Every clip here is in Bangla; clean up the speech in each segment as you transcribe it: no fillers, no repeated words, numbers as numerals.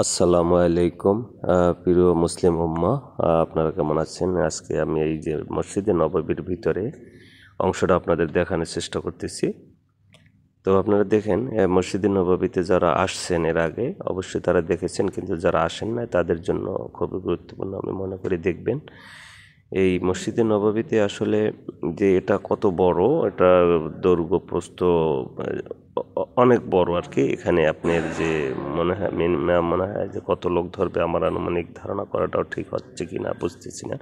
আসসালামু আলাইকুম। প্রিয় মুসলিম উম্মাহ, আপনারা কেমন আছেন? আজকে আমি এই যে মসজিদে নববীর ভিতরে অংশটা আপনাদের দেখানোর চেষ্টা করতেছি। তো আপনারা দেখেন, মসজিদে নববীতে যারা আসছেন এর আগে অবশ্যই তারা দেখেছেন, কিন্তু যারা আসেন না তাদের জন্য খুবই গুরুত্বপূর্ণ আমি মনে করি দেখবেন। এই মসজিদে নববীতে আসলে যে এটা কত বড়, এটা দৈর্ঘ্য প্রস্থ অনেক বড় আর কি। এখানে আপনার যে মনে হয় যে কত লোক ধরবে আমার আনুমানিক ধারণা করাটাও ঠিক হচ্ছে কি না বুঝতেছি না।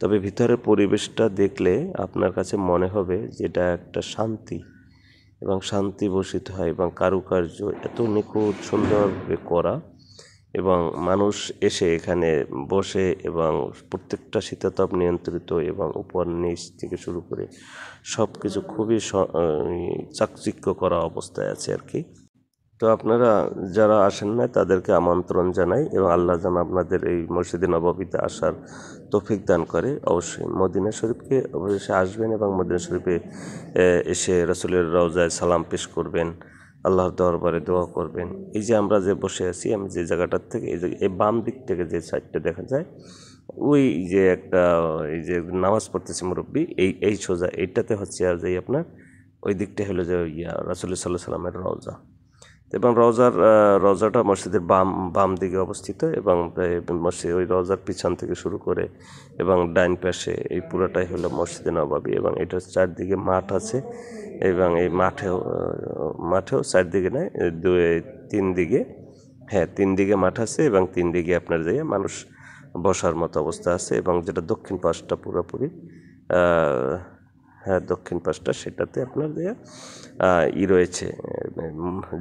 তবে ভিতরের পরিবেশটা দেখলে আপনার কাছে মনে হবে যে এটা একটা শান্তি এবং শান্তি বর্ষিত হয় এবং কারুকার্য এত নিখুঁত সুন্দরভাবে করা, এবং মানুষ এসে এখানে বসে এবং প্রত্যেকটা শীতাতপ নিয়ন্ত্রিত এবং উপর নিচ থেকে শুরু করে সব কিছু খুবই চাকচিক্য করা অবস্থায় আছে আর কি। তো আপনারা যারা আসেন না তাদেরকে আমন্ত্রণ জানাই এবং আল্লাহ যেন আপনাদের এই মসজিদে নববীতে আসার তৌফিক দান করে। অবশ্যই মদিনা শরীফকে অবশ্যই আসবেন এবং মদিনা শরীফে এসে রাসূলের রওজায় সালাম পেশ করবেন, আল্লাহর দরবারে দোয়া করবেন। এই যে আমরা যে বসে আছি, আমি যে জায়গাটার থেকে এই বাম দিক থেকে যে সাইডটা দেখা যায়, ওই যে একটা এই যে নামাজ পড়তেছে মুরব্বী, এই সোজা এইটাতে হচ্ছে আর যে আপনার ওই দিকটা হলো যে রাসূল সাল্লাল্লাহু আলাইহি সাল্লামের রওজা, এবং রওজাটা মসজিদের বাম দিকে অবস্থিত, এবং মসজিদ ওই রওজার পিছন থেকে শুরু করে এবং ডাইন পাশে এই পুরোটাই হলো মসজিদে নববী, এবং এটার চারদিকে মাঠ আছে এবং এই মাঠেও চারদিকে নয়, তিন দিকে, হ্যাঁ তিন দিকে মাঠ আছে এবং তিন দিকে আপনার যে মানুষ বসার মতো অবস্থা আছে, এবং যেটা দক্ষিণ পাশটা পুরোপুরি হ্যাঁ দক্ষিণ পাশটা সেটাতে আপনার যে রয়েছে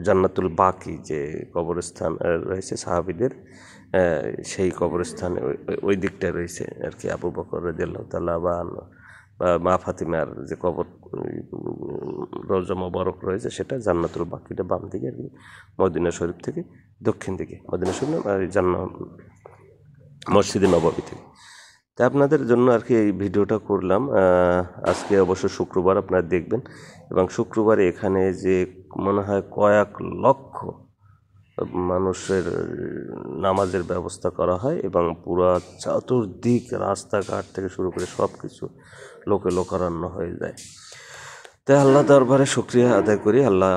জান্নাতুল বাকি যে কবরস্থান রয়েছে সাহাবীদের, সেই কবরস্থান ওই দিকটা রয়েছে আর কি। আবু বকর রাদিয়াল্লাহু তাআলা বা মা ফাতিমার যে কবর রওজা মোবারক রয়েছে সেটা জান্নাতুল বাকিটা বাম দিকে আর কি, মদিনা শরীফ থেকে দক্ষিণ দিকে, মদিনা শরীফ আর মসজিদে নববী থেকে। তা আপনাদের জন্য আর কি এই ভিডিওটা করলাম। আজকে অবশ্য শুক্রবার, আপনারা দেখবেন, এবং শুক্রবারে এখানে যে মনে হয় কয়েক লক্ষ মানুষের নামাজের ব্যবস্থা করা হয়, এবং পুরা চতুর্দিক রাস্তাঘাট থেকে শুরু করে সব কিছু লোকে লোকারণ্য হয়ে যায়। তাই আল্লাহ দরবারে শুকরিয়া আদায় করি। আল্লাহ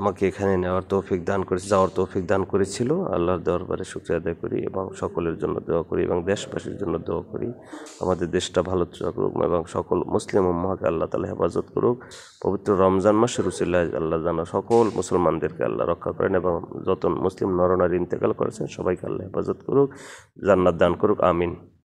আমাকে এখানে নেওয়ার তৌফিক দান করেছে, যাওয়ার তৌফিক দান করেছিল। আল্লাহর দরবারে শুকরিয়া আদায় করি এবং সকলের জন্য দোয়া করি এবং দেশবাসীর জন্য দোয়া করি আমাদের দেশটা ভালো থাকুক এবং সকল মুসলিম উম্মাহকে আল্লাহ তাআলা হেফাজত করুক। পবিত্র রমজান মাসের উসিলায় আল্লাহ যেন সকল মুসলমানদেরকে আল্লাহ রক্ষা করেন এবং যত মুসলিম নরনারী ইন্তেকাল করেছেন সবাইকে আল্লাহ হেফাজত করুক, জান্নাত দান করুক, আমিন।